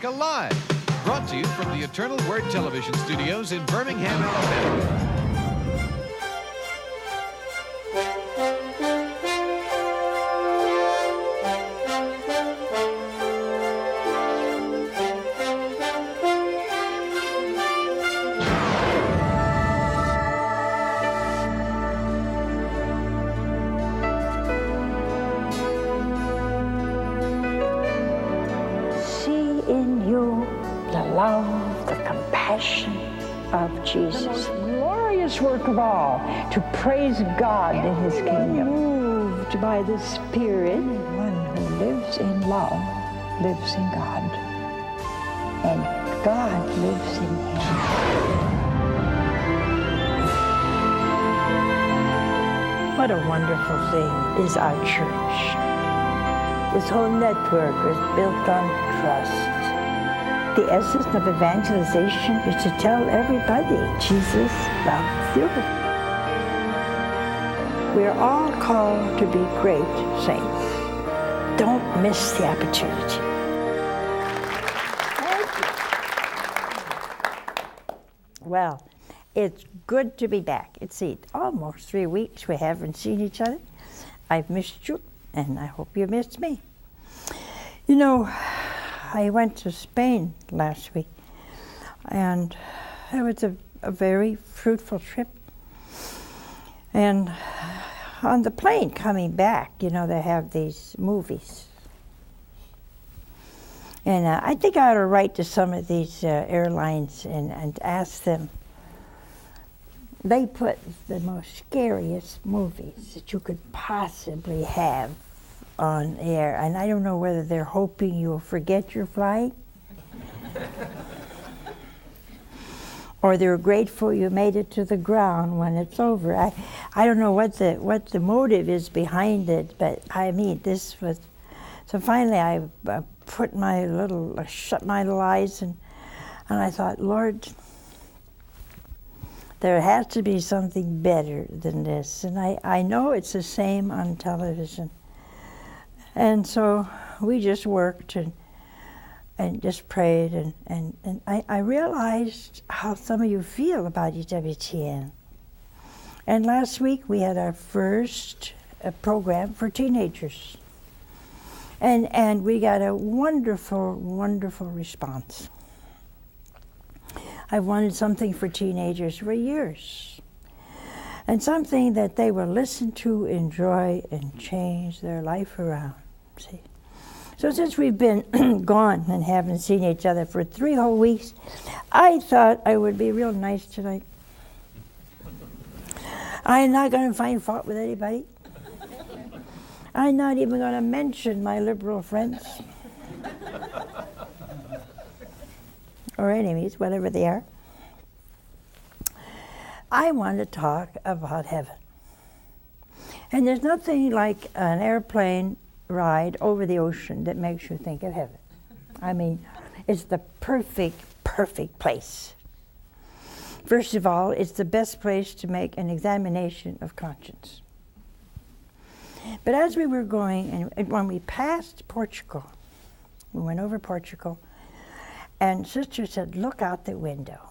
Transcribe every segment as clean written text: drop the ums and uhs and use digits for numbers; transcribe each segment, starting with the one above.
America Live, brought to you from the Eternal Word Television Studios in Birmingham, Alabama. Of Jesus. The most glorious work of all, to praise God in His kingdom. Moved by the Spirit. Anyone who lives in love lives in God, and God lives in him. What a wonderful thing is our church. This whole network is built on trust. The essence of evangelization is to tell everybody Jesus loves you. We're all called to be great saints. Don't miss the opportunity. Well, it's good to be back. It's almost 3 weeks we haven't seen each other. I've missed you, and I hope you missed me. You know, I went to Spain last week, and it was a very fruitful trip. And on the plane coming back, you know, they have these movies. And I think I ought to write to some of these airlines and ask them. They put the most scariest movies that you could possibly have on air, and I don't know whether they're hoping you'll forget your flight or they're grateful you made it to the ground when it's over. I don't know what the motive is behind it, but I mean, this was, so finally I shut my little eyes and I thought, Lord, there has to be something better than this, and I know it's the same on television. And so we just worked and just prayed, and I realized how some of you feel about EWTN. And last week we had our first program for teenagers. And we got a wonderful, wonderful response. I've wanted something for teenagers for years. And something that they will listen to, enjoy, and change their life around. See? So since we've been gone and haven't seen each other for 3 whole weeks, I thought I would be real nice tonight. I'm not going to find fault with anybody. I'm not even going to mention my liberal friends. Or enemies, whatever they are. I want to talk about heaven. And there's nothing like an airplane ride over the ocean that makes you think of heaven. I mean, it's the perfect place. First of all, it's the best place to make an examination of conscience. But as we were going, and when we passed Portugal, we went over Portugal, and Sister said, look out the window.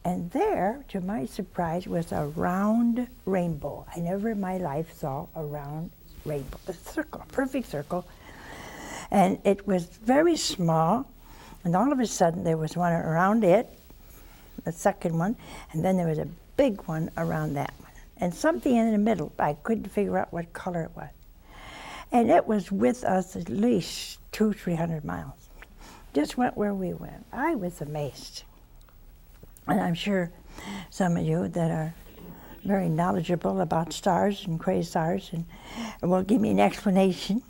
And there, to my surprise, was a round rainbow. I never in my life saw a round rainbow, a circle, a perfect circle. And it was very small, and all of a sudden there was one around it, the second one, and then there was a big one around that one. And something in the middle, I couldn't figure out what color it was. And it was with us at least 200-300 miles. Just went where we went. I was amazed. And I'm sure some of you that are very knowledgeable about stars and quasars and will give me an explanation.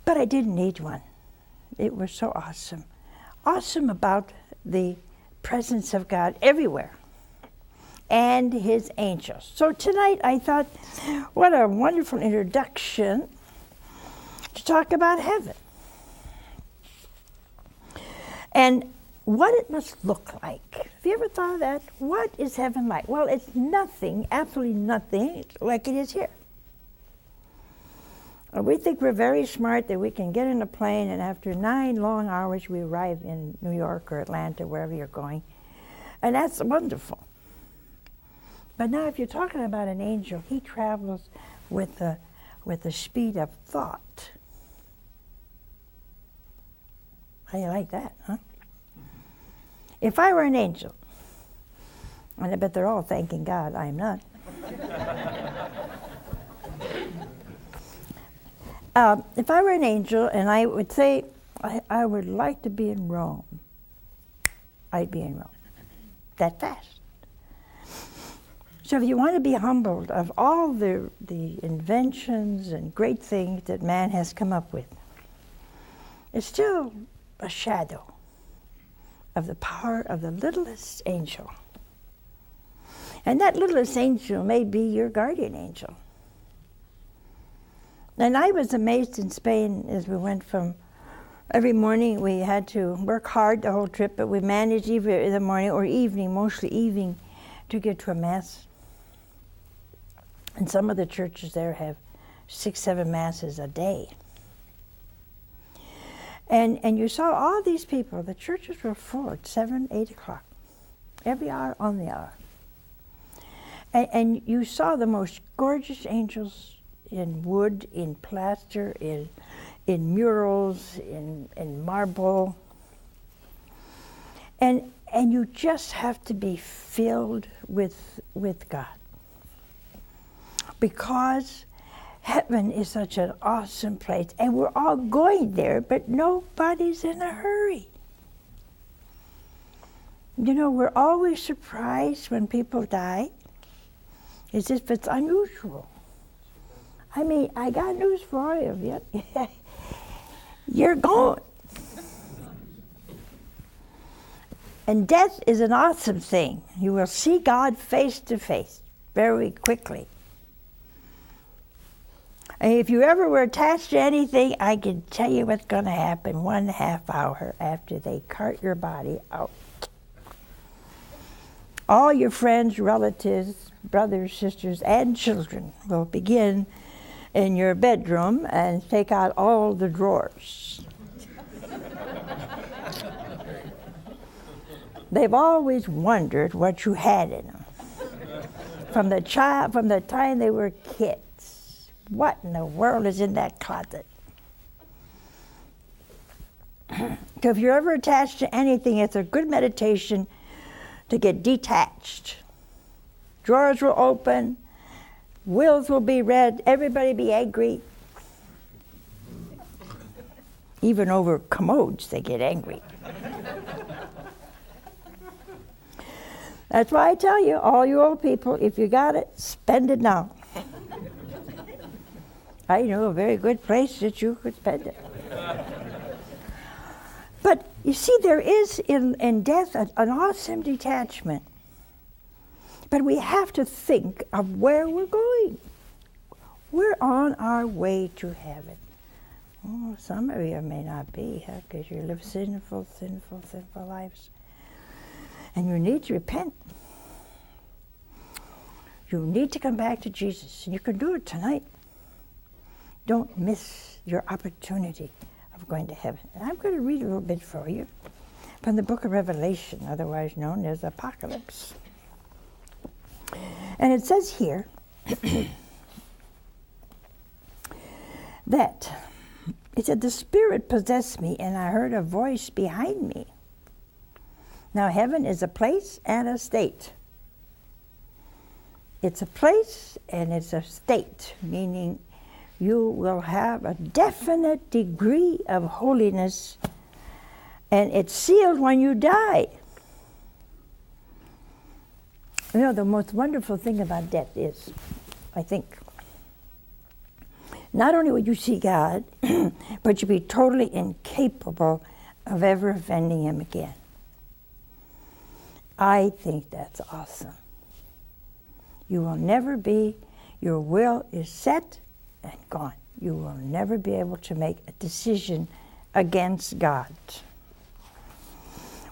But I didn't need one. It was so awesome. Awesome about the presence of God everywhere and his angels. So tonight I thought, what a wonderful introduction to talk about heaven. And what it must look like. Have you ever thought of that? What is heaven like? Well, it's nothing, absolutely nothing like it is here. We think we're very smart, that we can get in a plane and after 9 long hours we arrive in New York or Atlanta, wherever you're going. And that's wonderful. But now if you're talking about an angel, he travels with the speed of thought. How do you like that, huh? If I were an angel, and I bet they're all thanking God I'm not. If I were an angel and I would say, I would like to be in Rome, I'd be in Rome. That fast. So if you want to be humbled of all the inventions and great things that man has come up with, it's still a shadow of the power of the littlest angel. And that littlest angel may be your guardian angel. And I was amazed in Spain as we went from, every morning we had to work hard the whole trip, but we managed either in the morning or evening, mostly evening, to get to a mass. And some of the churches there have 6, 7 masses a day. And you saw all these people, the churches were full at 7, 8 o'clock, every hour on the hour. And you saw the most gorgeous angels in wood, in plaster, in murals, in marble. And you just have to be filled with God. Because heaven is such an awesome place, and we're all going there, but nobody's in a hurry. You know, we're always surprised when people die, as if it's unusual. I mean, I got news for you. You're gone. And death is an awesome thing. You will see God face to face very quickly. And if you ever were attached to anything, I can tell you what's going to happen 1/2 hour after they cart your body out. All your friends, relatives, brothers, sisters, and children will begin in your bedroom and take out all the drawers. They've always wondered what you had in them. From the time they were kids. What in the world is in that closet? So if you're ever attached to anything, it's a good meditation to get detached. Drawers will open, wills will be read, everybody be angry. Even over commodes, they get angry. That's why I tell you, all you old people, if you got it, spend it now. I know a very good place that you could spend it. But you see, there is in death an awesome detachment. But we have to think of where we're going. We're on our way to heaven. Oh, some of you may not be, because you live sinful lives. And you need to repent. You need to come back to Jesus. And you can do it tonight. Don't miss your opportunity of going to heaven. And I'm going to read a little bit for you from the book of Revelation, otherwise known as Apocalypse. And it says here that it said, the Spirit possessed me, and I heard a voice behind me. Now, heaven is a place and a state. It's a place and it's a state, meaning you will have a definite degree of holiness, and it's sealed when you die. You know, the most wonderful thing about death is, I think, not only would you see God, but you'd be totally incapable of ever offending him again. I think that's awesome. You will never be, your will is set and gone. You will never be able to make a decision against God.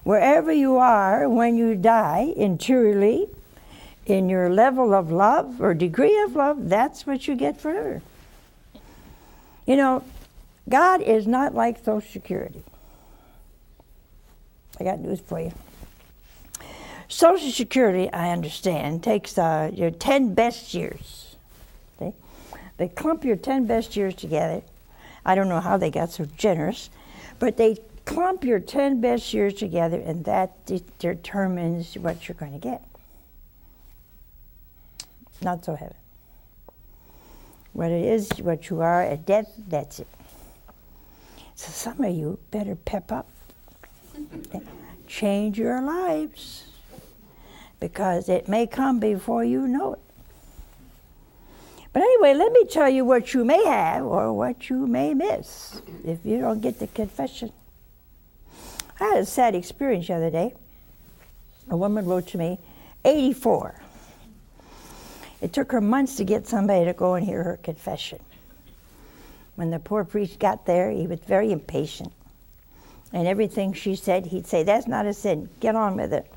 Wherever you are when you die, interiorly, in your level of love or degree of love, that's what you get forever. You know, God is not like Social Security. I got news for you. Social Security, I understand, takes your 10 best years. See? They clump your 10 best years together. I don't know how they got so generous, but they clump your 10 best years together, and that determines what you're going to get. Not so heaven. What it is, what you are at death, that's it. So some of you better pep up. Change your lives, because it may come before you know it. But anyway, let me tell you what you may have or what you may miss if you don't get the confession. I had a sad experience the other day. A woman wrote to me, 84. It took her months to get somebody to go and hear her confession. When the poor priest got there, he was very impatient. And everything she said, he'd say, that's not a sin. Get on with it.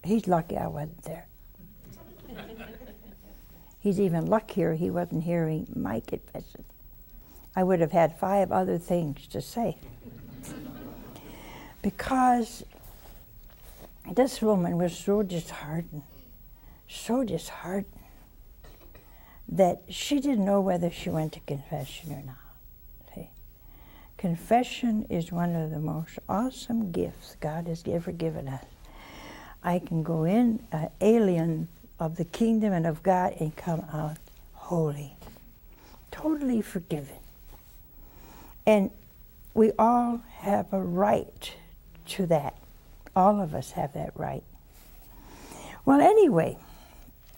He's lucky I wasn't there. He's even luckier he wasn't hearing my confession. I would have had 5 other things to say. Because this woman was so disheartened, that she didn't know whether she went to confession or not. See? Confession is one of the most awesome gifts God has ever given us. I can go in, an alien of the kingdom and of God, and come out holy, totally forgiven. And we all have a right to that. All of us have that right. Well, anyway,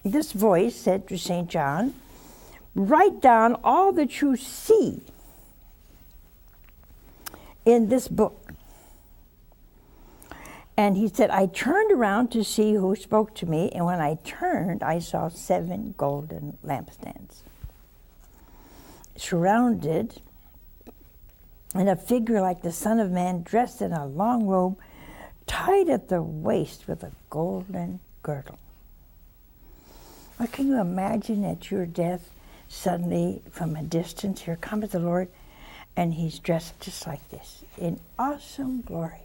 this voice said to St. John, write down all that you see in this book. And he said, I turned around to see who spoke to me, and when I turned, I saw 7 golden lampstands, surrounded in a figure like the Son of Man, dressed in a long robe, tied at the waist with a golden girdle. Well, can you imagine at your death, suddenly from a distance, here comes the Lord, and he's dressed just like this, in awesome glory.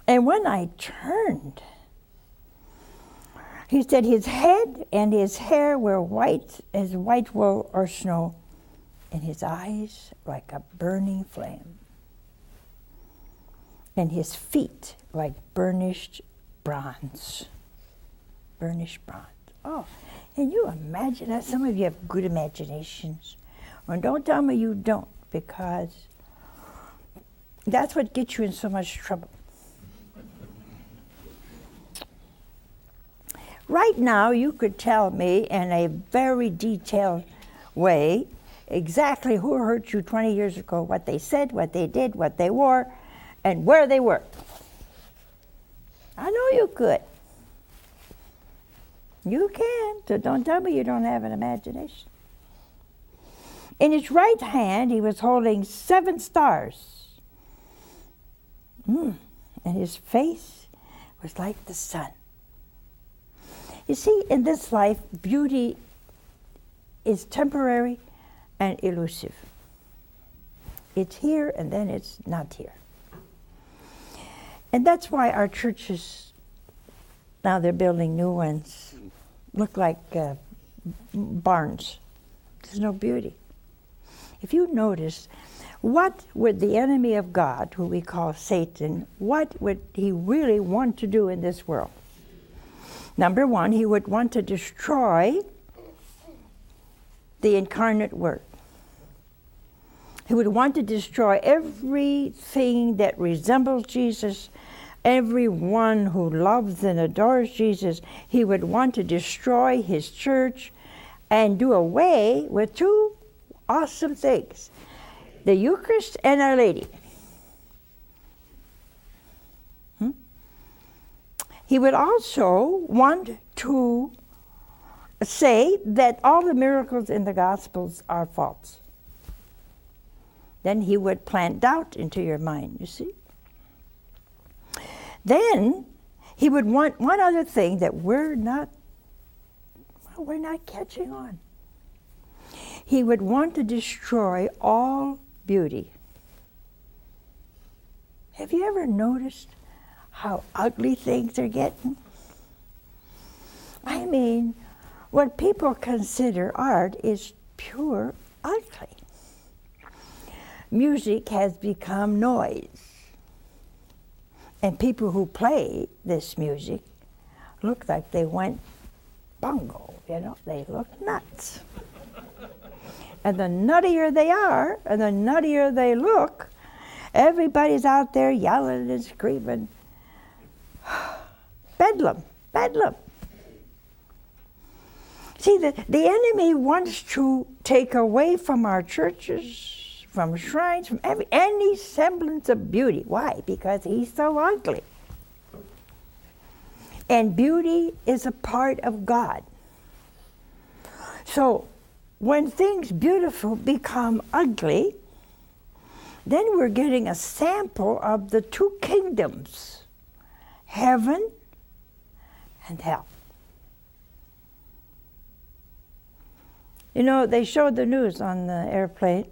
And when I turned, he said his head and his hair were white as white wool or snow, and his eyes like a burning flame, and his feet like burnished bronze. Burnished bronze. Oh, can you imagine that? Some of you have good imaginations. Well, don't tell me you don't, because that's what gets you in so much trouble. Right now, you could tell me in a very detailed way exactly who hurt you 20 years ago, what they said, what they did, what they wore, and where they were. I know you could. You can, so don't tell me you don't have an imagination. In his right hand, he was holding 7 stars. And his face was like the sun. You see, in this life, beauty is temporary and elusive. It's here and then it's not here. And that's why our churches, now they're building new ones, look like barns. There's no beauty. If you notice, what would the enemy of God, who we call Satan, what would he really want to do in this world? Number one, he would want to destroy the incarnate Word. He would want to destroy everything that resembles Jesus, everyone who loves and adores Jesus. He would want to destroy his church and do away with 2 awesome things, the Eucharist and Our Lady. He would also want to say that all the miracles in the Gospels are false. Then he would plant doubt into your mind, you see. Then he would want one other thing that we're not We're not catching on. He would want to destroy all beauty. Have you ever noticed how ugly things are getting? I mean, what people consider art is pure ugly. Music has become noise. And people who play this music look like they went bungo, you know, they look nuts. And the nuttier they are, and the nuttier they look, everybody's out there yelling and screaming. Bedlam, bedlam. See, the enemy wants to take away from our churches, from shrines, from any semblance of beauty. Why? Because he's so ugly. And beauty is a part of God. So when things beautiful become ugly, then we're getting a sample of the two kingdoms, heaven and hell. You know, they showed the news on the airplane.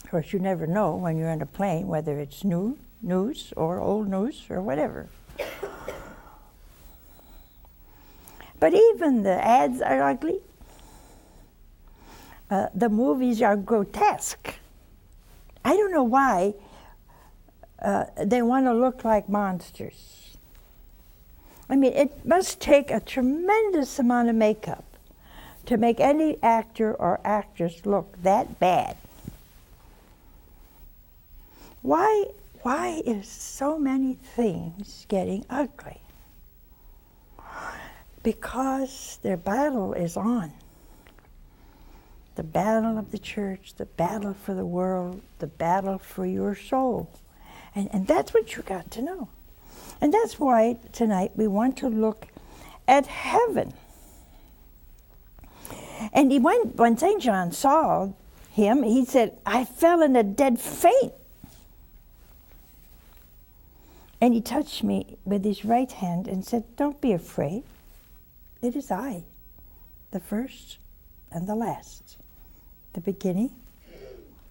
Of course, you never know when you're in a plane whether it's new news or old news or whatever. But even the ads are ugly. The movies are grotesque. I don't know why they want to look like monsters. I mean, it must take a tremendous amount of makeup to make any actor or actress look that bad. Why is so many things getting ugly? Because their battle is on. The battle of the church, the battle for the world, the battle for your soul. And that's what you got to know. And that's why tonight we want to look at heaven. And when St. John saw him, he said, I fell in a dead faint. And he touched me with his right hand and said, don't be afraid. It is I, the first and the last, the beginning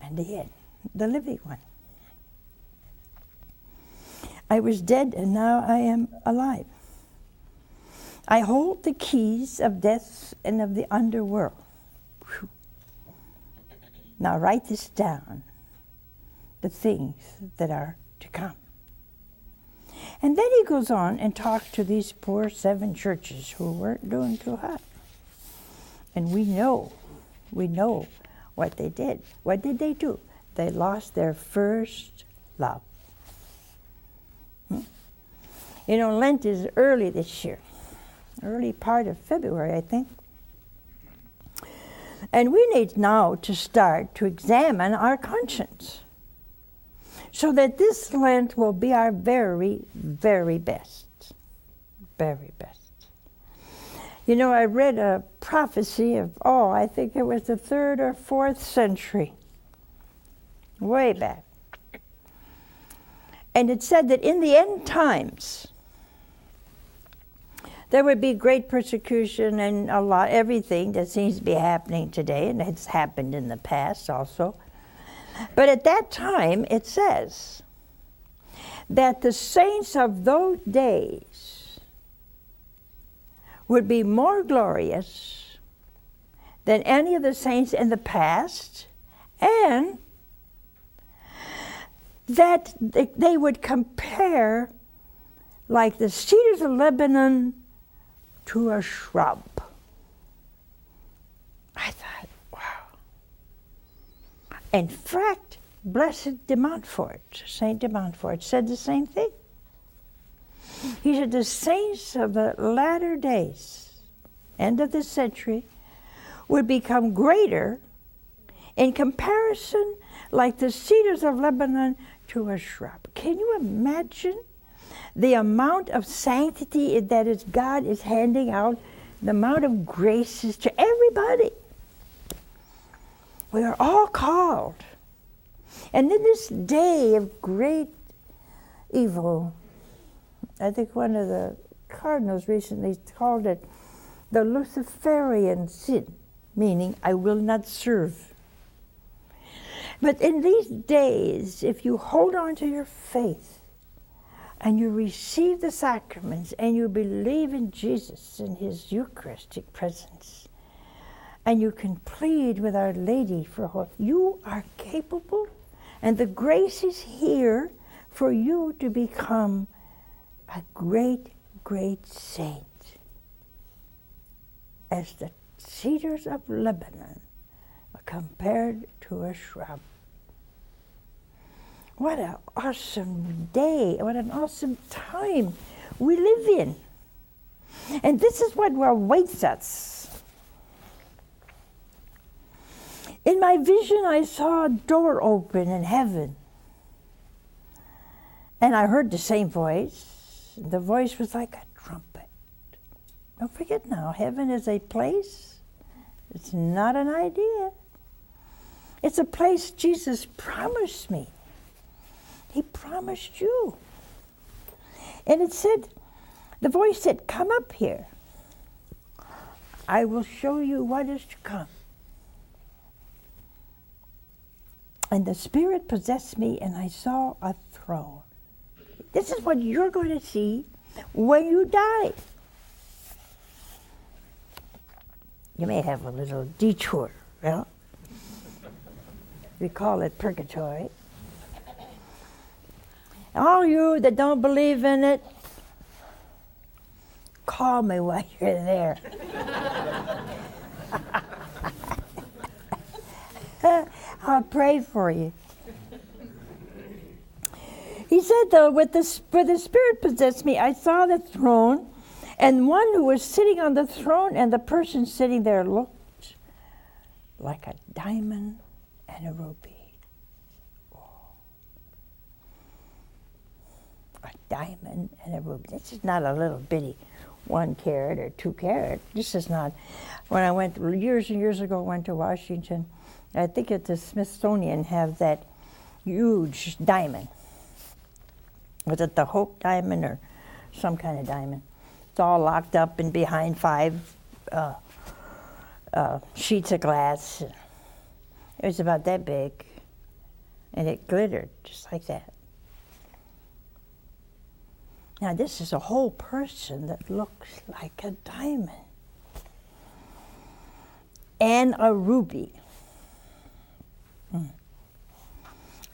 and the end, the living one. I was dead and now I am alive. I hold the keys of death and of the underworld. Whew. Now write this down, the things that are to come. And then he goes on and talks to these poor 7 churches who weren't doing too hot. And we know what they did. What did they do? They lost their first love. You know, Lent is early this year, early part of February, I think. And we need now to start to examine our conscience, so that this Lent will be our very, very best. Very best. You know, I read a prophecy of, I think it was the 3rd or 4th century, way back. And it said that in the end times, there would be great persecution and everything that seems to be happening today, and it's happened in the past also. But at that time, it says that the saints of those days would be more glorious than any of the saints in the past, and that they would compare like the cedars of Lebanon to a shrub. I thought, in fact, Blessed de Montfort, Saint de Montfort, said the same thing. He said the saints of the latter days, end of the century, would become greater in comparison like the cedars of Lebanon to a shrub. Can you imagine the amount of sanctity that God is handing out, the amount of graces to everybody? We are all called. And in this day of great evil, I think one of the cardinals recently called it the Luciferian sin, meaning I will not serve. But in these days, if you hold on to your faith and you receive the sacraments and you believe in Jesus and his Eucharistic presence, and you can plead with Our Lady for hope, you are capable, and the grace is here for you to become a great, great saint. As the cedars of Lebanon are compared to a shrub. What an awesome day, what an awesome time we live in. And this is what awaits us. In my vision, I saw a door open in heaven. And I heard the same voice. The voice was like a trumpet. Don't forget now, heaven is a place. It's not an idea. It's a place Jesus promised me. He promised you. And it said, the voice said, come up here. I will show you what is to come. And the Spirit possessed me, and I saw a throne. This is what you're going to see when you die. You may have a little detour, well, we call it purgatory. All you that don't believe in it, call me while you're there. I'll pray for you. He said, though, with the Spirit possessed me, I saw the throne, and one who was sitting on the throne, and the person sitting there looked like a diamond and a ruby. A diamond and a ruby. This is not a little bitty 1 carat or 2 carat. This is not. When I went years and years ago, went to Washington, I think at the Smithsonian have that huge diamond. Was it the Hope diamond or some kind of diamond? It's all locked up and behind 5 sheets of glass. It was about that big, and it glittered just like that. Now this is a whole person that looks like a diamond and a ruby.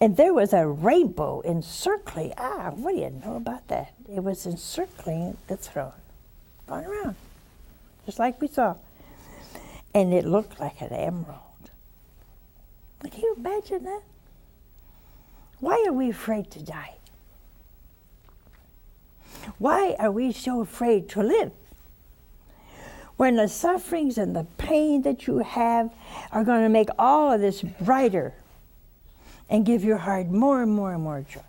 And there was a rainbow encircling. What do you know about that? It was encircling the throne, going around, just like we saw. And it looked like an emerald. Can you imagine that? Why are we afraid to die? Why are we so afraid to live? When the sufferings and the pain that you have are going to make all of this brighter and give your heart more and more and more joy.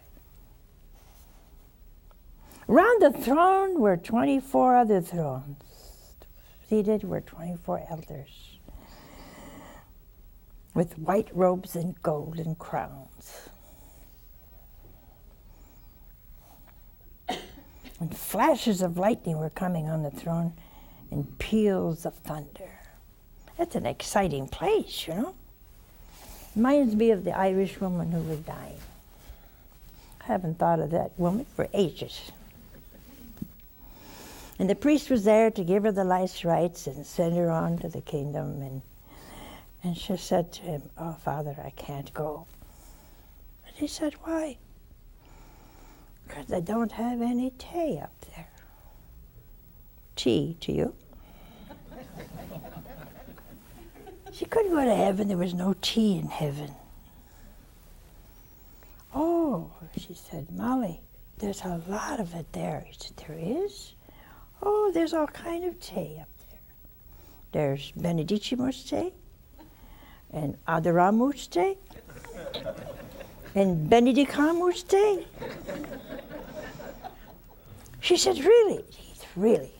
Around the throne were 24 other thrones. Seated were 24 elders with white robes and golden crowns. And flashes of lightning were coming on the throne and peals of thunder. That's an exciting place, you know. Reminds me of the Irish woman who was dying. I haven't thought of that woman for ages. And the priest was there to give her the last rites and send her on to the kingdom. And she said to him, "Oh, Father, I can't go." And he said, "Why?" "Because I don't have any tea up there." Tea to you? She couldn't go to heaven. There was no tea in heaven. "Oh," she said, "Molly, there's a lot of it there." He said, "There is?" "Oh, there's all kind of tea up there. There's Benedicimus tea, and Adoramus tea, and Benedicamus tea." She said, "Really?" "Really.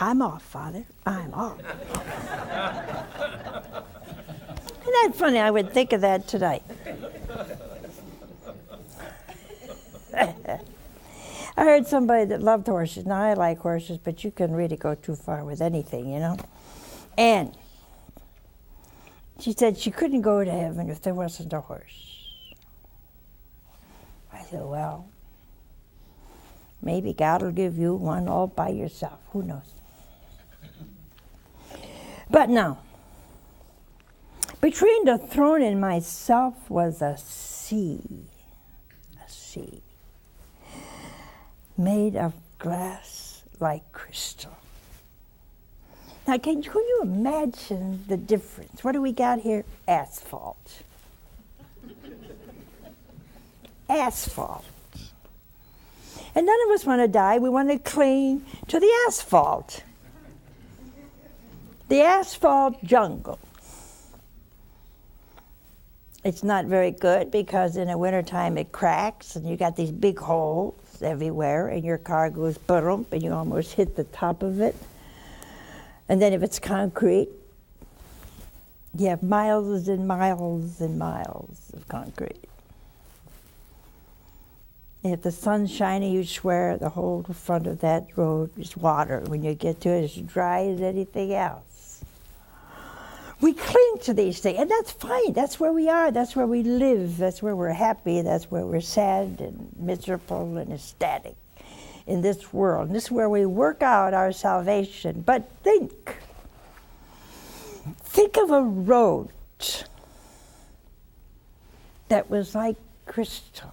I'm off, Father. I'm off." Isn't that funny? I would think of that tonight. I heard somebody that loved horses. Now, I like horses, but you can really go too far with anything, you know. And she said she couldn't go to heaven if there wasn't a horse. I said, well, maybe God will give you one all by yourself. Who knows? But no. Between the throne and myself was a sea. A sea. Made of glass like crystal. Now, can you imagine the difference? What do we got here? Asphalt. Asphalt. And none of us want to die. We want to cling to the asphalt. The asphalt jungle. It's not very good because in the wintertime it cracks and you got these big holes everywhere and your car goes boom and you almost hit the top of it. And then if it's concrete, you have miles and miles and miles of concrete. And if the sun's shining, you swear the whole front of that road is water. When you get to it, it's dry as anything else. We cling to these things, and that's fine. That's where we are. That's where we live. That's where we're happy. That's where we're sad and miserable and ecstatic in this world. And this is where we work out our salvation. But think of a road that was like crystal.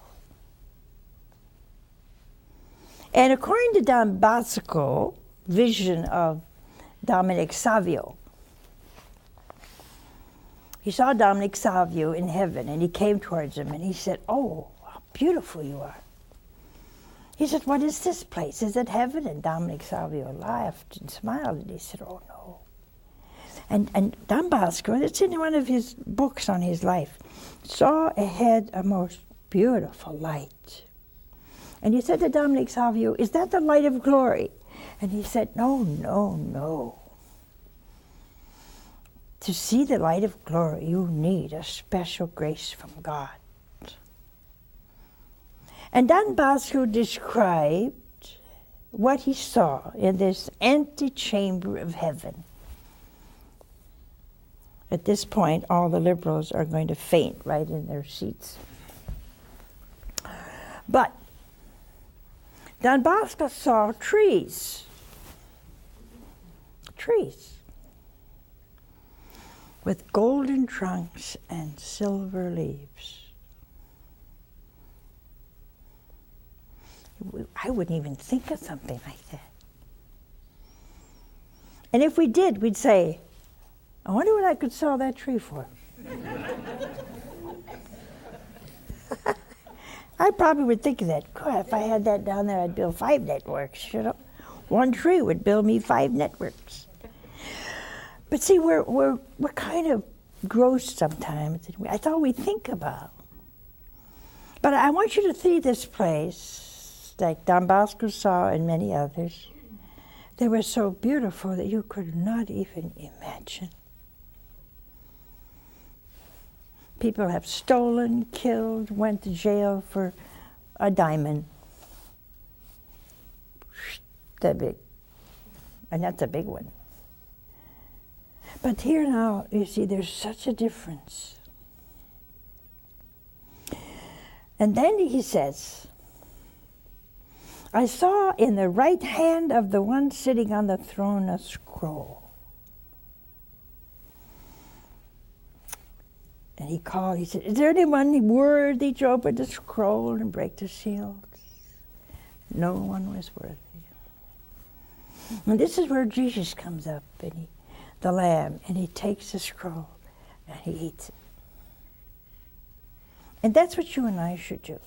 And according to Don Bosco, vision of Dominic Savio, he saw Dominic Savio in heaven, and he came towards him, and he said, "Oh, how beautiful you are." He said, "What is this place? Is it heaven?" And Dominic Savio laughed and smiled, and he said, "Oh, no." And Don Bosco, it's in one of his books on his life, saw ahead a most beautiful light. And he said to Dominic Savio, "Is that the light of glory?" And he said, "No, no, no. To see the light of glory, you need a special grace from God." And Don Bosco described what he saw in this antechamber of heaven. At this point, all the liberals are going to faint right in their seats. But Don Bosco saw trees. Trees. With golden trunks and silver leaves. I wouldn't even think of something like that. And if we did, we'd say, "I wonder what I could sell that tree for." I probably would think of that. God, if I had that down there, I'd build 5 networks, you know. One tree would build me 5 networks. But see, we're kind of gross sometimes. That's all we think about. But I want you to see this place, like Don Bosco saw and many others. They were so beautiful that you could not even imagine. People have stolen, killed, went to jail for a diamond. That big. And that's a big one. But here now, you see, there's such a difference. And then he says, "I saw in the right hand of the one sitting on the throne a scroll." And he called, he said, "Is there anyone worthy to open the scroll and break the seals?" No one was worthy. And this is where Jesus comes up, and the Lamb, and he takes the scroll and he eats it. And that's what you and I should do.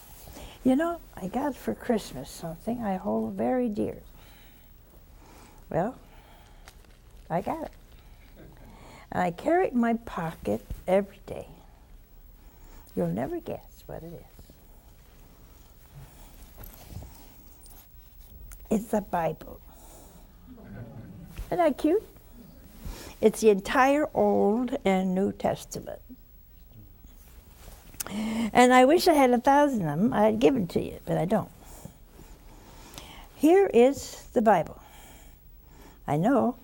You know, I got for Christmas something I hold very dear. Well, I got it. And I carry it in my pocket every day. You'll never guess what it is. It's the Bible. Isn't that cute? It's the entire Old and New Testament. And I wish I had 1,000 of them. I'd give them to you, but I don't. Here is the Bible. I know.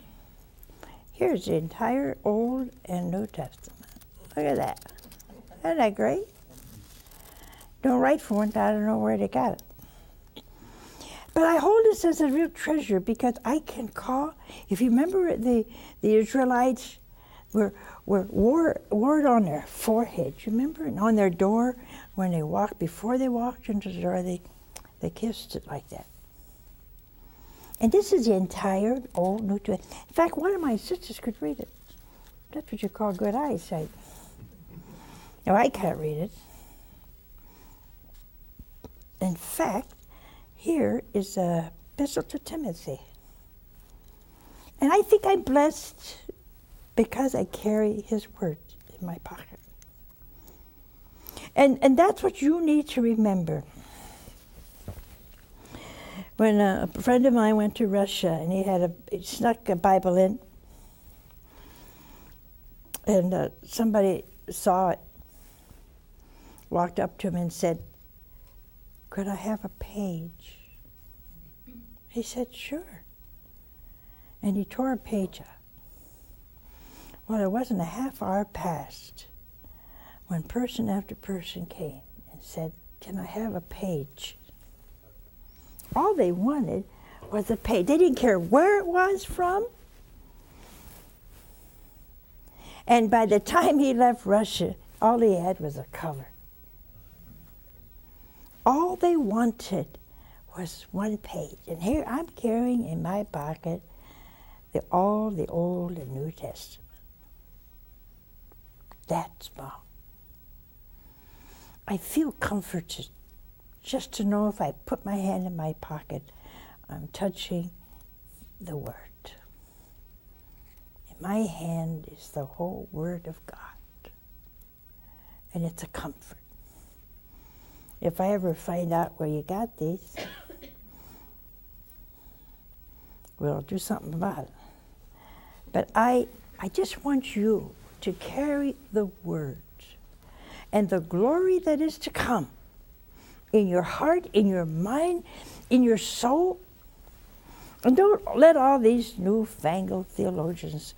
Here's the entire Old and New Testament. Look at that. Isn't that great? Don't write for one, I don't know where they got it. But I hold this as a real treasure because I can call, if you remember the Israelites were wore it on their foreheads, you remember? And on their door, when they walked, before they walked into the door, they kissed it like that. And this is the entire Old New Testament. In fact, one of my sisters could read it. That's what you call good eyesight. No, I can't read it. In fact, here is a epistle to Timothy. And I think I'm blessed because I carry his words in my pocket. And that's what you need to remember. When a friend of mine went to Russia and he snuck a Bible in, and somebody saw it, walked up to him and said, "Could I have a page?" He said, "Sure." And he tore a page out. Well, it wasn't a half hour passed when person after person came and said, "Can I have a page?" All they wanted was a page. They didn't care where it was from. And by the time he left Russia, all he had was a cover. All they wanted was one page. And here I'm carrying in my pocket all the Old and New Testament. That small. I feel comforted just to know if I put my hand in my pocket, I'm touching the Word. In my hand is the whole Word of God. And it's a comfort. If I ever find out where you got these, we'll do something about it. But I just want you to carry the Word and the glory that is to come in your heart, in your mind, in your soul. And don't let all these newfangled theologians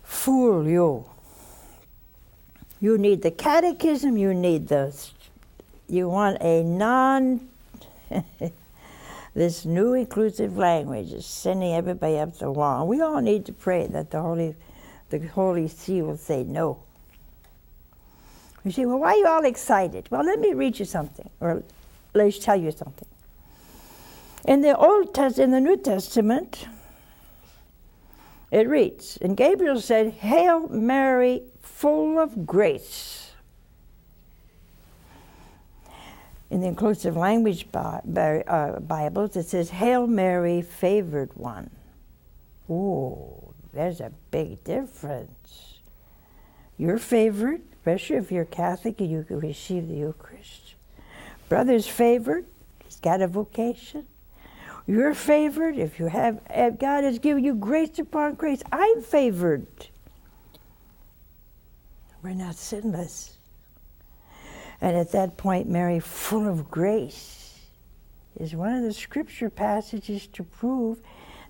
fool you. You need the catechism, you want a this new inclusive language is sending everybody up the wall. We all need to pray that the Holy See will say no. You say, well, why are you all excited? Well, let me read you something, or let me tell you something. In the New Testament, it reads, and Gabriel said, "Hail Mary, full of grace." In the inclusive language Bibles, it says, "Hail Mary, favored one." Ooh, there's a big difference. You're favored, especially if you're Catholic and you can receive the Eucharist. Brother's favored, he's got a vocation. You're favored if God has given you grace upon grace. I'm favored. We're not sinless. And at that point, Mary, full of grace, is one of the scripture passages to prove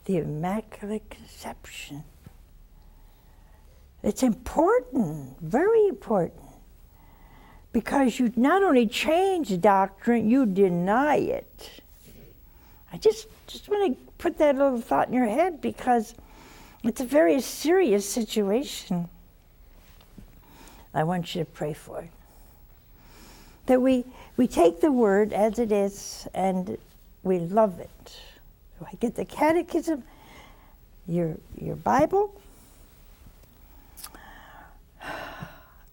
the Immaculate Conception. It's important, very important, because you not only change doctrine, you deny it. I just want to put that little thought in your head because it's a very serious situation. I want you to pray for it. That we take the Word as it is and we love it. So I get the catechism, your Bible,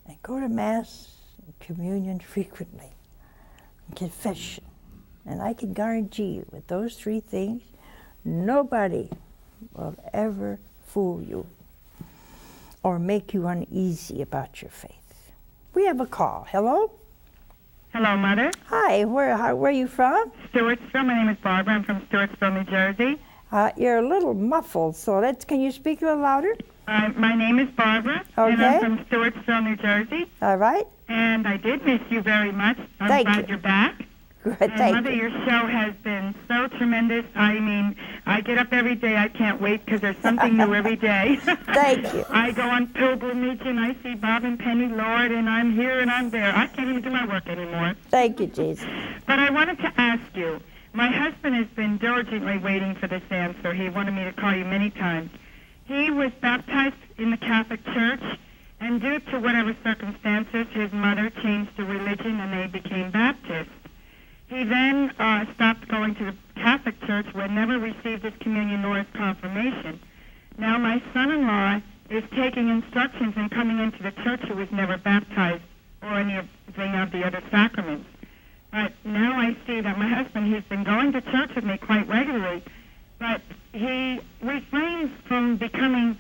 and go to Mass and communion frequently, and confession. And I can guarantee you, with those three things, nobody will ever fool you or make you uneasy about your faith. We have a call. Hello? Hello, Mother. Hi, where are you from? Stewartsville. My name is Barbara. I'm from Stewartsville, New Jersey. You're a little muffled, so can you speak a little louder? My name is Barbara, and I'm from Stewartsville, New Jersey. All right. And I did miss you very much. I'm glad you're back. Good, And thank Mother, you. your show has been so tremendous. I mean, I get up every day. I can't wait because there's something new every day. Thank you. I go on pilgrimage and I see Bob and Penny Lord, and I'm here and I'm there. I can't even do my work anymore. Thank you, Jesus. But I wanted to ask you, my husband has been diligently waiting for this answer. He wanted me to call you many times. He was baptized in the Catholic Church, and due to whatever circumstances, his mother changed the religion and they became Baptist. He then stopped going to the Catholic Church, but never received his communion nor his confirmation. Now my son-in-law is taking instructions and coming into the church who was never baptized or anything of the other sacraments. But now I see that my husband, he's been going to church with me quite regularly, but he refrains from coming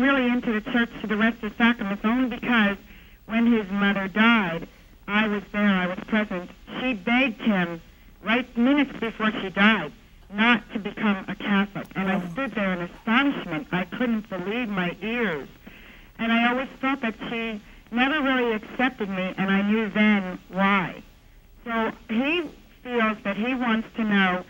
really into the church to the rest of the sacraments only because when his mother died, I was there, I was present. She begged him right minutes before she died not to become a Catholic. And I stood there in astonishment. I couldn't believe my ears. And I always felt that she never really accepted me, and I knew then why. So he feels that he wants to know,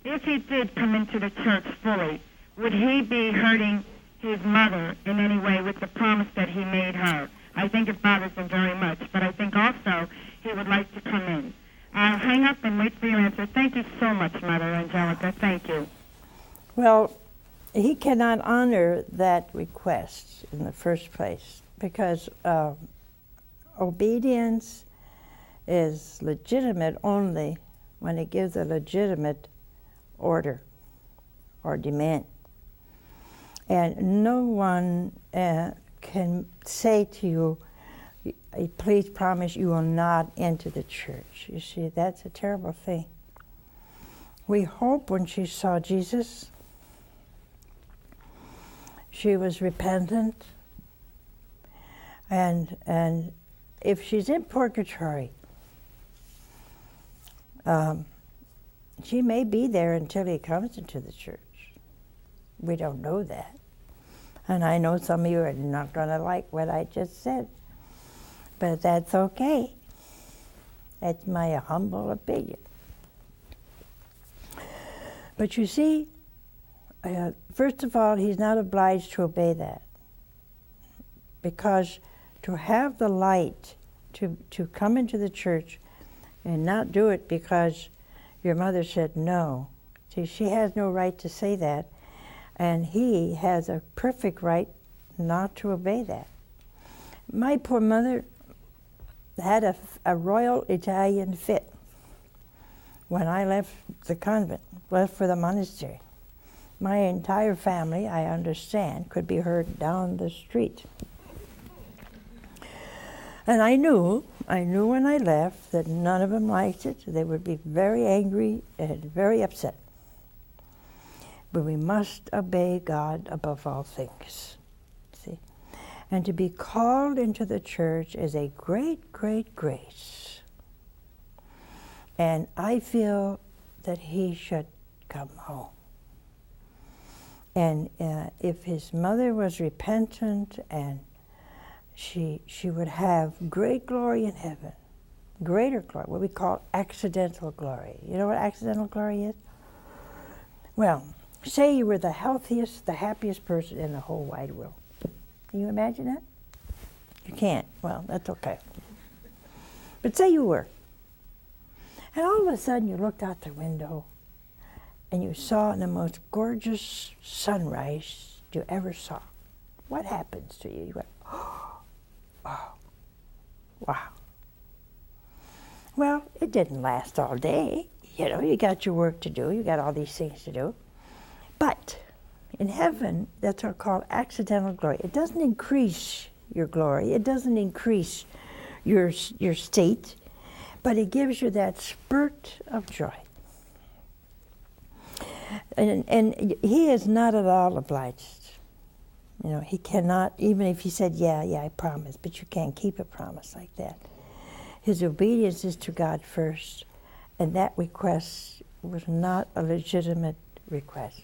if he did come into the church fully, would he be hurting his mother in any way with the promise that he made her? I think it bothers him very much, but I think also he would like to come in. I'll hang up and wait for your answer. Thank you so much, Mother Angelica. Thank you. Well, he cannot honor that request in the first place because obedience is legitimate only when it gives a legitimate order or demand. And no one can say to you, please promise you will not enter the church. You see, that's a terrible thing. We hope when she saw Jesus, she was repentant, and if she's in purgatory, she may be there until he comes into the church. We don't know that. And I know some of you are not going to like what I just said, but that's okay. That's my humble opinion. But you see, first of all, he's not obliged to obey that, because to have the light to come into the church and not do it because your mother said no, see, she has no right to say that, and he has a perfect right not to obey that. My poor mother had a royal Italian fit when I left the convent, left for the monastery. My entire family, I understand, could be heard down the street. And I knew when I left that none of them liked it. They would be very angry and very upset. But we must obey God above all things. See? And to be called into the church is a great, great grace. And I feel that he should come home. And if his mother was repentant and she would have great glory in heaven, greater glory, what we call accidental glory. You know what accidental glory is? Well, say you were the healthiest, the happiest person in the whole wide world. Can you imagine that? You can't. Well, that's okay. But say you were. And all of a sudden you looked out the window and you saw the most gorgeous sunrise you ever saw. What happens to you? You went, oh, wow. Well, it didn't last all day. You know, you got your work to do. You got all these things to do. But in heaven, that's called accidental glory. It doesn't increase your glory. It doesn't increase your state, but it gives you that spurt of joy. And he is not at all obliged. You know, he cannot, even if he said, yeah, I promise, but you can't keep a promise like that. His obedience is to God first, and that request was not a legitimate request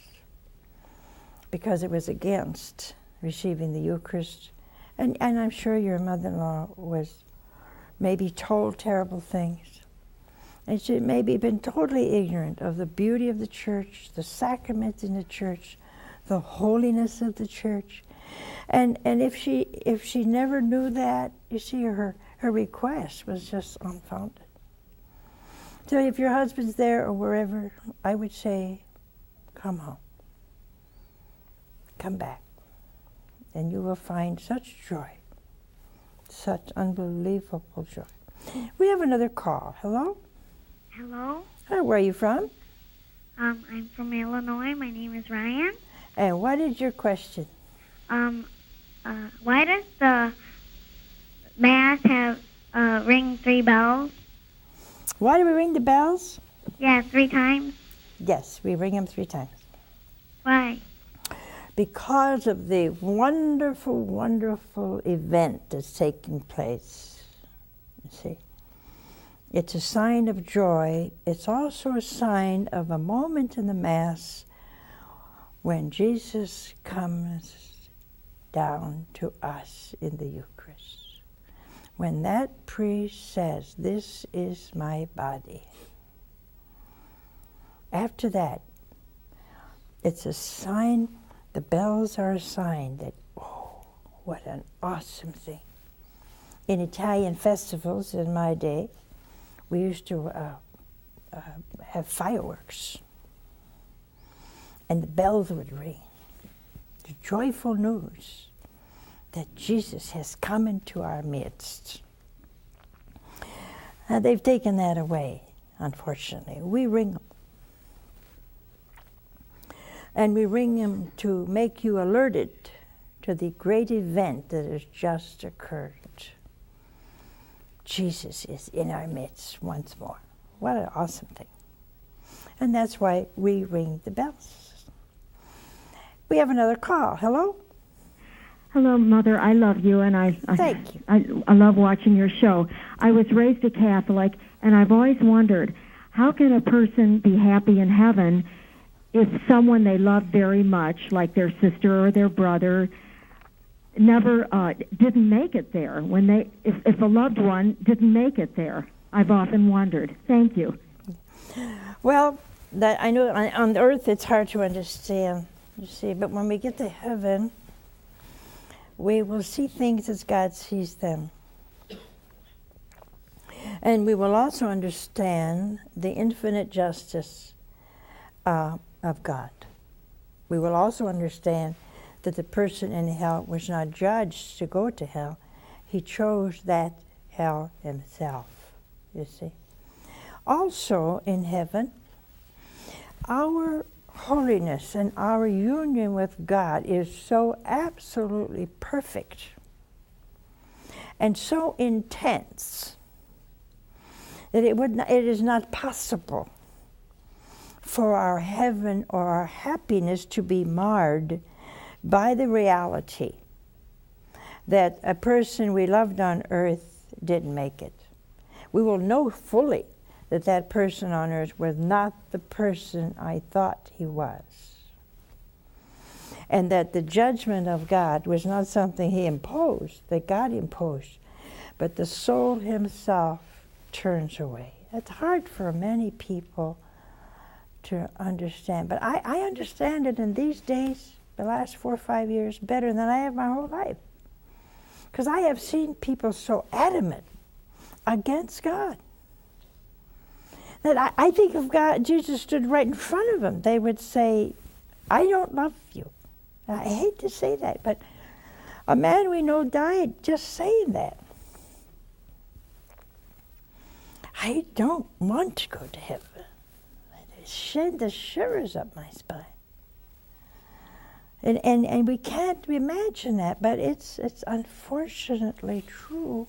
because it was against receiving the Eucharist. And I'm sure your mother-in-law was maybe told terrible things. And she maybe been totally ignorant of the beauty of the church, the sacraments in the church, the holiness of the church. And if she never knew that, you see, her request was just unfounded. So if your husband's there or wherever, I would say, come home. Come back. And you will find such joy, such unbelievable joy. We have another call. Hello? Hello. Hi, where are you from? I'm from Illinois. My name is Ryan. And what is your question? Why does the Mass have ring 3 bells? Why do we ring the bells? Yeah, 3 times. Yes, we ring them 3 times. Why? Because of the wonderful, wonderful event that's taking place. You see, it's a sign of joy. It's also a sign of a moment in the Mass when Jesus comes down to us in the Eucharist. When that priest says, "This is my body." After that, it's a sign, the bells are a sign that, oh, what an awesome thing. In Italian festivals in my day, we used to have fireworks. And the bells would ring. The joyful news that Jesus has come into our midst. They've taken that away, unfortunately. We ring them. And we ring them to make you alerted to the great event that has just occurred. Jesus is in our midst once more. What an awesome thing. And that's why we ring the bells. We have another call. Hello? Hello, Mother. I love you, and Thank you. I love watching your show. I was raised a Catholic, and I've always wondered, how can a person be happy in heaven if someone they love very much, like their sister or their brother, never didn't make it there? If a loved one didn't make it there, I've often wondered. Thank you. Well, that I know on earth it's hard to understand, you see, but when we get to heaven, we will see things as God sees them. And we will also understand the infinite justice of God. We will also understand that the person in hell was not judged to go to hell. He chose that hell himself, you see. Also in heaven, our holiness and our union with God is so absolutely perfect and so intense that it is not possible for our heaven or our happiness to be marred by the reality that a person we loved on earth didn't make it. We will know fully that that person on earth was not the person I thought he was. And that the judgment of God was not something he imposed, that God imposed, but the soul himself turns away. It's hard for many people to understand, but I understand it in these days, the last 4 or 5 years, better than I have my whole life. Because I have seen people so adamant against God that I think if God, Jesus stood right in front of them, they would say, "I don't love you." I hate to say that, but a man we know died just saying that. I don't want to go to heaven. It shed the shivers up my spine. And we can't imagine that, but it's unfortunately true.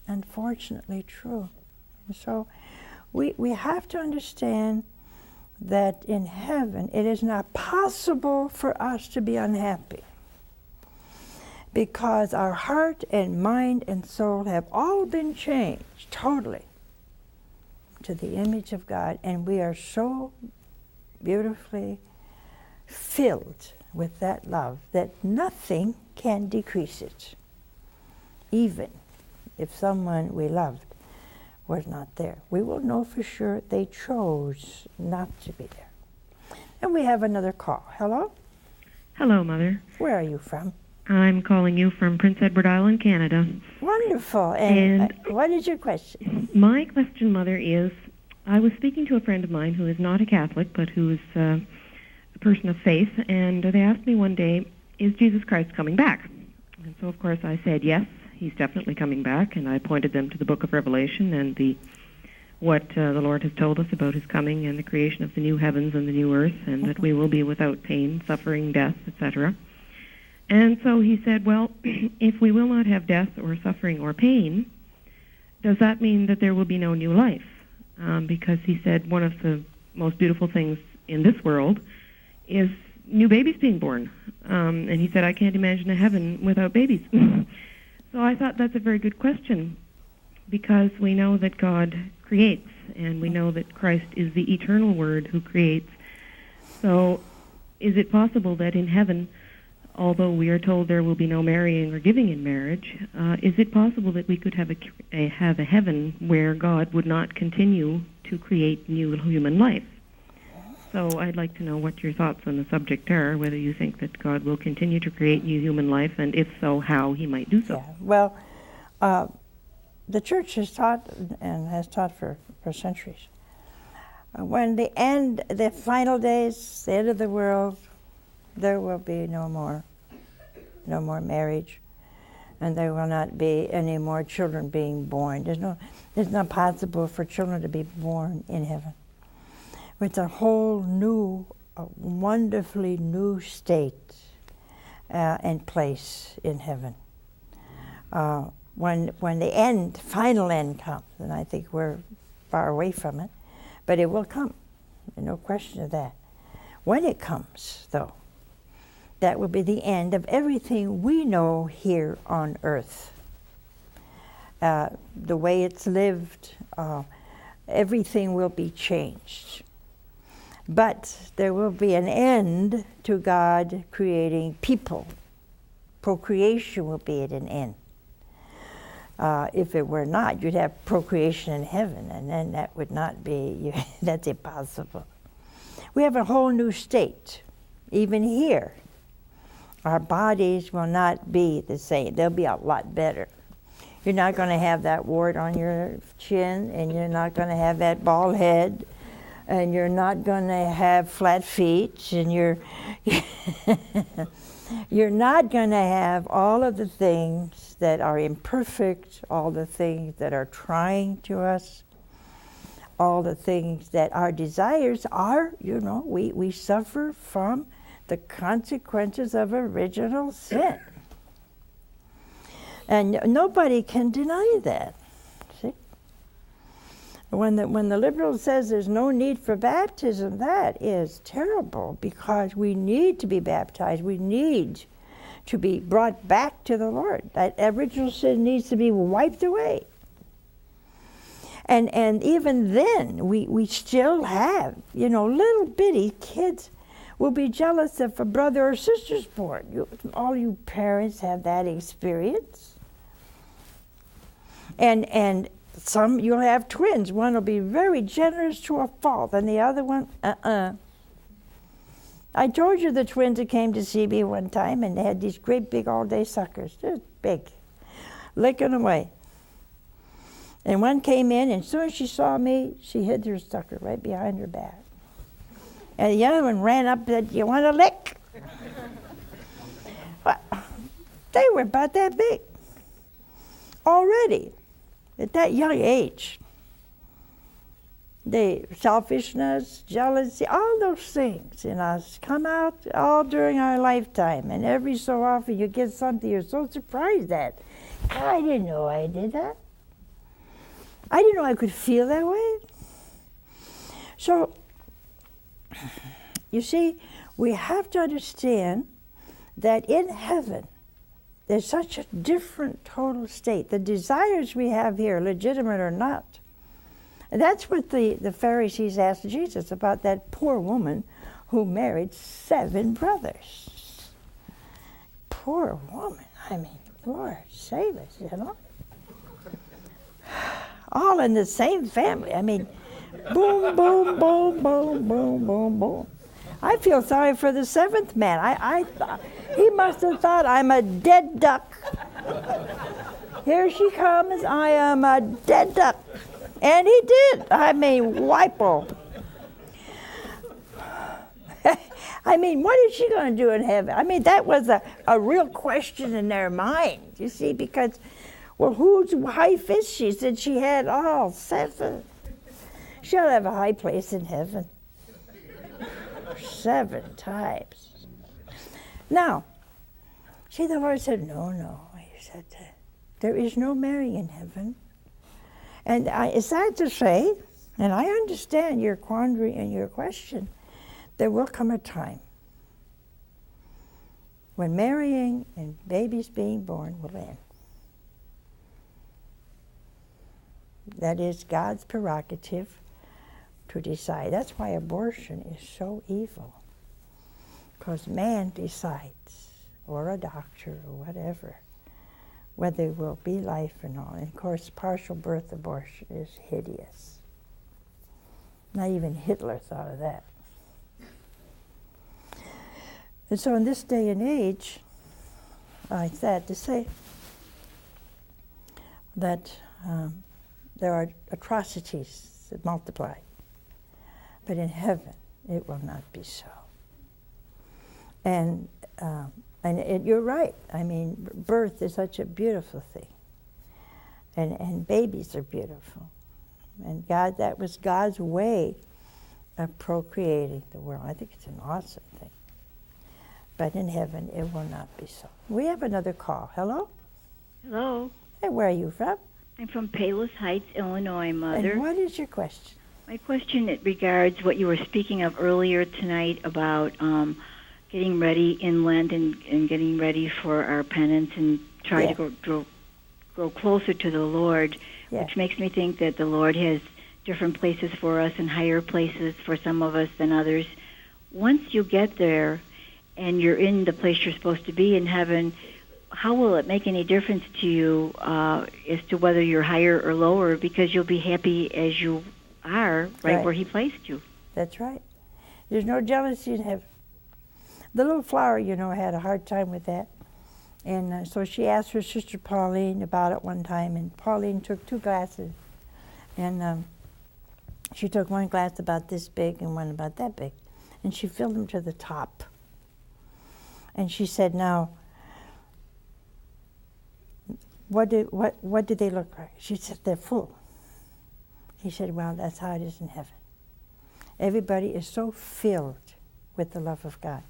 Unfortunately true. And so we have to understand that in heaven it is not possible for us to be unhappy, because our heart and mind and soul have all been changed totally to the image of God, and we are so beautifully filled with that love that nothing can decrease it, even if someone we loved was not there. We will know for sure they chose not to be there. And we have another call. Hello? Hello, Mother. Where are you from? I'm calling you from Prince Edward Island, Canada. Wonderful. And what is your question? My question, Mother, is I was speaking to a friend of mine who is not a Catholic, but who is a person of faith, and they asked me one day, is Jesus Christ coming back? And so, of course, I said, yes, he's definitely coming back, and I pointed them to the book of Revelation and what the Lord has told us about his coming and the creation of the new heavens and the new earth, and that we will be without pain, suffering, death, etc. And so he said, well, if we will not have death or suffering or pain, does that mean that there will be no new life? Because he said one of the most beautiful things in this world is new babies being born. And he said, I can't imagine a heaven without babies. So I thought that's a very good question, because we know that God creates, and we know that Christ is the eternal Word who creates. So is it possible that in heaven, although we are told there will be no marrying or giving in marriage, is it possible that we could have a heaven where God would not continue to create new human life? So I'd like to know what your thoughts on the subject are, whether you think that God will continue to create new human life, and if so, how he might do so. Yeah. Well, the Church has taught, and has taught for centuries, when the final days, the end of the world, there will be no more marriage, and there will not be any more children being born. It's not possible for children to be born in heaven. It's a whole new, wonderfully new state and place in heaven. When the final end comes, and I think we're far away from it, but it will come. There's no question of that. When it comes, though, that will be the end of everything we know here on earth. The way it's lived, everything will be changed. But there will be an end to God creating people. Procreation will be at an end. If it were not, you'd have procreation in heaven, and then that would not be, that's impossible. We have a whole new state, even here. Our bodies will not be the same. They'll be a lot better. You're not going to have that wart on your chin, and you're not going to have that bald head, and you're not going to have flat feet, and you're not going to have all of the things that are imperfect, all the things that are trying to us, all the things that our desires are, we suffer from the consequences of original sin. And nobody can deny that. See? When the liberal says there's no need for baptism, that is terrible, because we need to be baptized. We need to be brought back to the Lord. That original sin needs to be wiped away. And even then, we still have, little bitty kids will be jealous if a brother or sister's born. All you parents have that experience. And some, you'll have twins. One will be very generous to a fault, and the other one, I told you the twins that came to see me one time, and they had these great big all-day suckers, just big, licking away. And one came in, and as soon as she saw me, she hid her sucker right behind her back. And the other one ran up and said, "You want a lick?" Well, they were about that big already at that young age. The selfishness, jealousy, all those things in us come out all during our lifetime. And every so often you get something you're so surprised at. I didn't know I did that. I didn't know I could feel that way. So, you see, we have to understand that in heaven, there's such a different total state. The desires we have here, legitimate or not. And that's what the Pharisees asked Jesus about, that poor woman who married 7 brothers. Poor woman. I mean, Lord, save us, all in the same family. I mean, boom, boom, boom, boom, boom, boom, boom. I feel sorry for the seventh man. I thought, he must have thought I'm a dead duck. Here she comes, I am a dead duck. And he did. I mean, wipo. I mean, what is she going to do in heaven? I mean, that was a real question in their mind, you see, because, well, whose wife is she? Since she had all seven. She'll have a high place in heaven. 7 times. Now, see, the Lord said, no. He said, there is no marrying in heaven. And it's sad to say, and I understand your quandary and your question, there will come a time when marrying and babies being born will end. That is God's prerogative to decide. That's why abortion is so evil, because man decides, or a doctor, or whatever, whether there will be life or not. And of course, partial birth abortion is hideous. Not even Hitler thought of that. And so in this day and age, I'm sad to say that there are atrocities that multiply. But in heaven, it will not be so. And you're right. I mean, birth is such a beautiful thing. And babies are beautiful. And God, that was God's way of procreating the world. I think it's an awesome thing. But in heaven, it will not be so. We have another call. Hello? Hello. Hey, where are you from? I'm from Palos Heights, Illinois, Mother. And what is your question? My question regards what you were speaking of earlier tonight about getting ready in Lent and getting ready for our penance and try to grow closer to the Lord, which makes me think that the Lord has different places for us and higher places for some of us than others. Once you get there and you're in the place you're supposed to be in heaven, how will it make any difference to you as to whether you're higher or lower, because you'll be happy as you are right where he placed you? That's right. There's no jealousy in heaven. The little flower, had a hard time with that. And so she asked her sister Pauline about it one time, and Pauline took 2 glasses. And she took one glass about this big and one about that big. And she filled them to the top. And she said, now, what do they look like? She said, they're full. He said, well, that's how it is in heaven. Everybody is so filled with the love of God.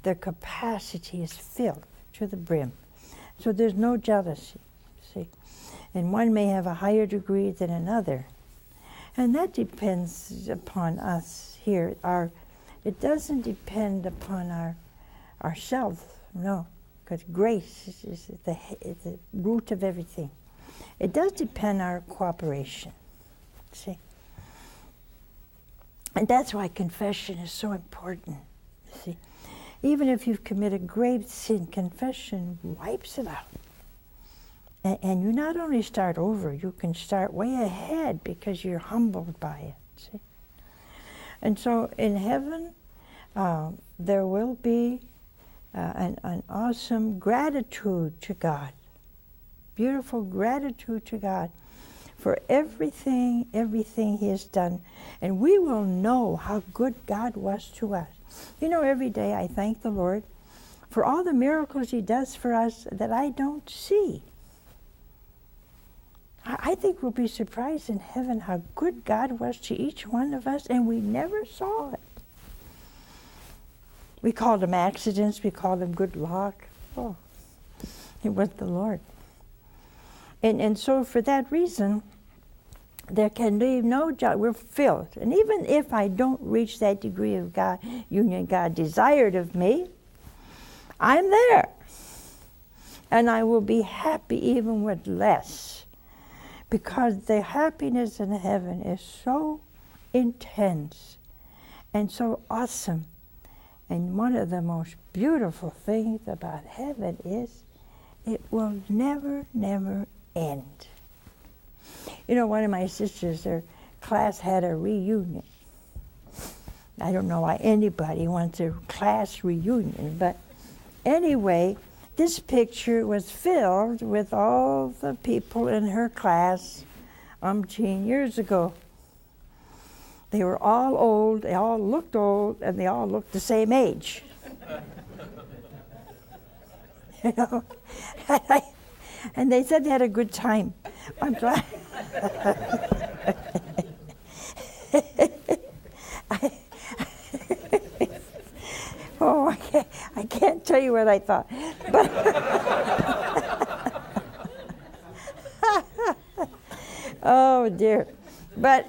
Their capacity is filled to the brim. So there's no jealousy, see. And one may have a higher degree than another. And that depends upon us here. It doesn't depend upon ourselves, no. Because grace is the root of everything. It does depend on our cooperation, see. And that's why confession is so important, see. Even if you've committed grave sin, confession wipes it out. And you not only start over, you can start way ahead because you're humbled by it, see. And so in heaven, there will be an awesome gratitude to God, beautiful gratitude to God for everything He has done. And we will know how good God was to us. Every day I thank the Lord for all the miracles He does for us that I don't see. I think we'll be surprised in heaven how good God was to each one of us, and we never saw it. We called them accidents, we called them good luck. Oh, it was the Lord. And so for that reason, there can be no doubt, we're filled. And even if I don't reach that degree of God, union God desired of me, I'm there. And I will be happy even with less, because the happiness in heaven is so intense and so awesome. And one of the most beautiful things about heaven is it will never, never end. You know, one of my sisters, their class had a reunion. I don't know why anybody wants a class reunion, but anyway, this picture was filled with all the people in her class umpteen years ago. They were all old, they all looked old, and they all looked the same age. You know, and they said they had a good time. I'm glad. Oh, I can't tell you what I thought. But oh dear. But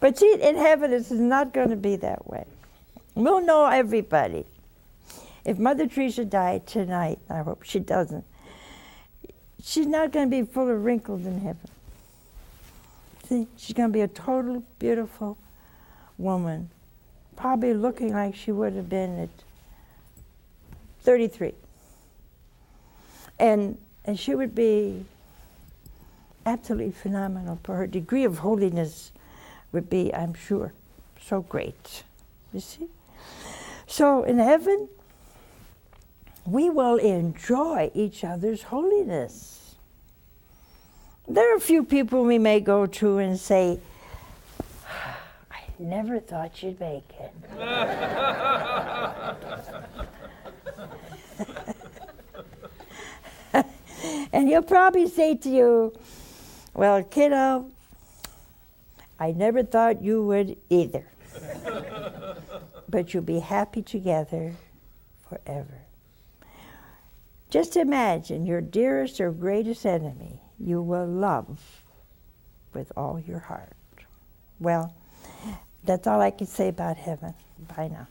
but see, in heaven it's not going to be that way. We'll know everybody. If Mother Teresa died tonight, I hope she doesn't, she's not going to be full of wrinkles in heaven. See, she's going to be a total beautiful woman, probably looking like she would have been at 33. And she would be absolutely phenomenal. For her degree of holiness would be, I'm sure, so great. You see? So in heaven, we will enjoy each other's holiness. There are a few people we may go to and say, I never thought you'd make it. And he'll probably say to you, well, kiddo, I never thought you would either. But you'll be happy together forever. Just imagine your dearest or greatest enemy you will love with all your heart. Well, that's all I can say about heaven. Bye now.